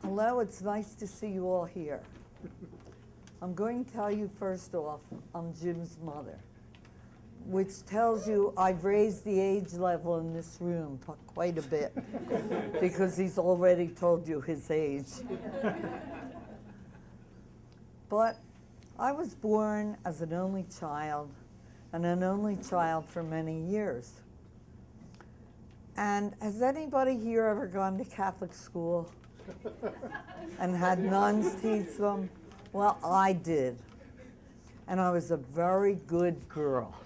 Hello, it's nice to see you all here. I'm going to tell you first off, I'm Jim's mother, which tells you I've raised the age level in this room quite a bit because he's already told you his age. But I was born as an only child, and an only child for many years. And has anybody here ever gone to Catholic school and had nuns teach them? Well, I did. And I was a very good girl.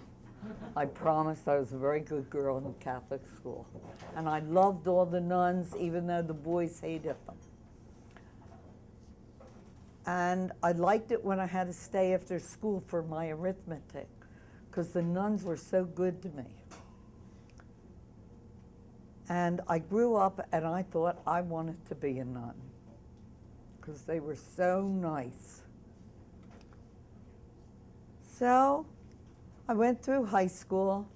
I promised I was a very good girl in Catholic school. And I loved all the nuns, even though the boys hated them. And I liked it when I had to stay after school for my arithmetic, because the nuns were so good to me. And I grew up and I thought I wanted to be a nun, because they were so nice. So I went through high school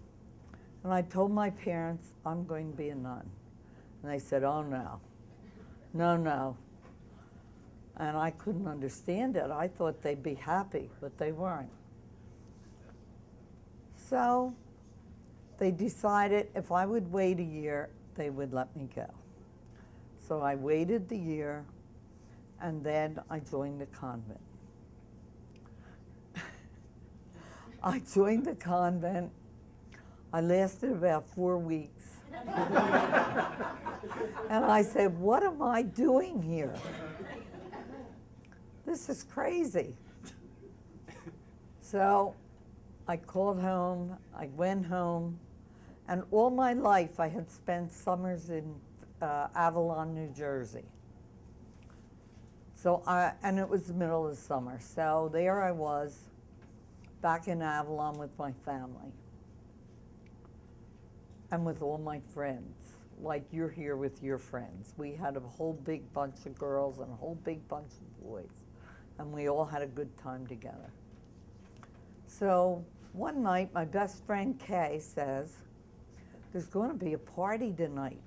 and I told my parents I'm going to be a nun. And they said, oh no, no. And I couldn't understand it. I thought they'd be happy, but they weren't. So they decided if I would wait a year, they would let me go. So I waited the year, and then I joined the convent. I joined the convent. I lasted about 4 weeks. And I said, what am I doing here? This is crazy. So I called home, I went home, and all my life I had spent summers in Avalon, New Jersey. And it was the middle of the summer, so there I was, back in Avalon with my family and with all my friends, like you're here with your friends. We had a whole big bunch of girls and a whole big bunch of boys, and we all had a good time together. So one night, my best friend Kay says, there's going to be a party tonight.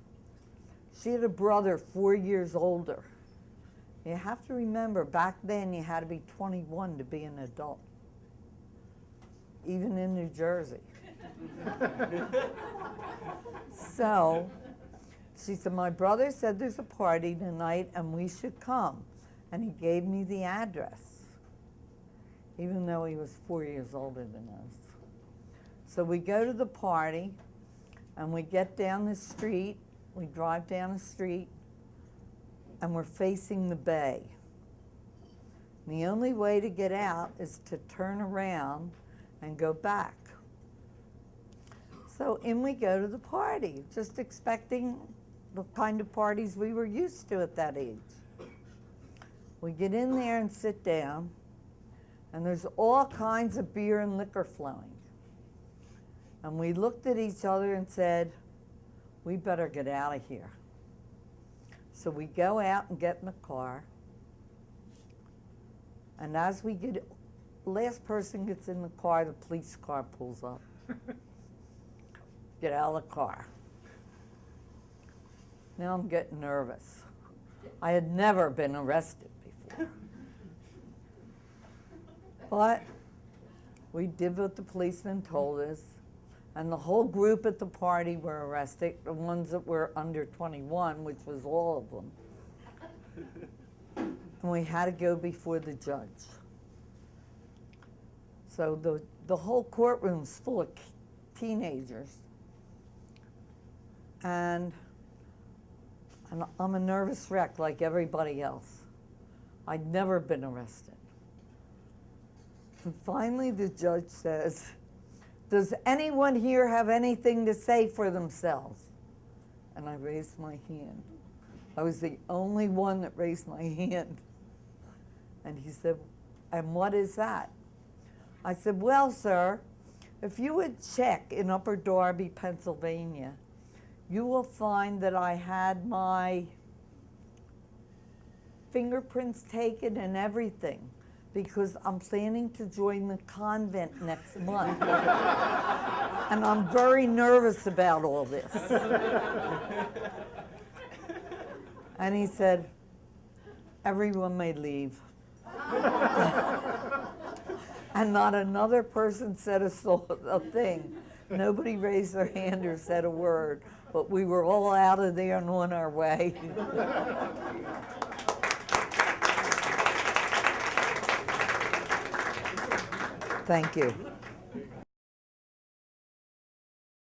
She had a brother 4 years older. You have to remember, back then you had to be 21 to be an adult, even in New Jersey. So she said, my brother said there's a party tonight and we should come. And he gave me the address, even though he was 4 years older than us. So we go to the party, and we get down the street, we drive down the street, and we're facing the bay. And the only way to get out is to turn around and go back. So in we go to the party, just expecting the kind of parties we were used to at that age. We get in there and sit down, and there's all kinds of beer and liquor flowing. And we looked at each other and said, we better get out of here. So we go out and get in the car. And as we get, last person gets in the car, the police car pulls up. Get out of the car. Now I'm getting nervous. I had never been arrested before. But we did what the policeman told us, and the whole group at the party were arrested, the ones that were under 21, which was all of them. And we had to go before the judge. So the whole courtroom's full of teenagers. And I'm a nervous wreck like everybody else. I'd never been arrested. And finally the judge says, does anyone here have anything to say for themselves? And I raised my hand. I was the only one that raised my hand. And he said, and what is that? I said, well, sir, if you would check in Upper Darby, Pennsylvania, you will find that I had my fingerprints taken and everything, because I'm planning to join the convent next month. And I'm very nervous about all this. And he said, everyone may leave. And not another person said a thing. Nobody raised their hand or said a word, but we were all out of there and on our way. Thank you.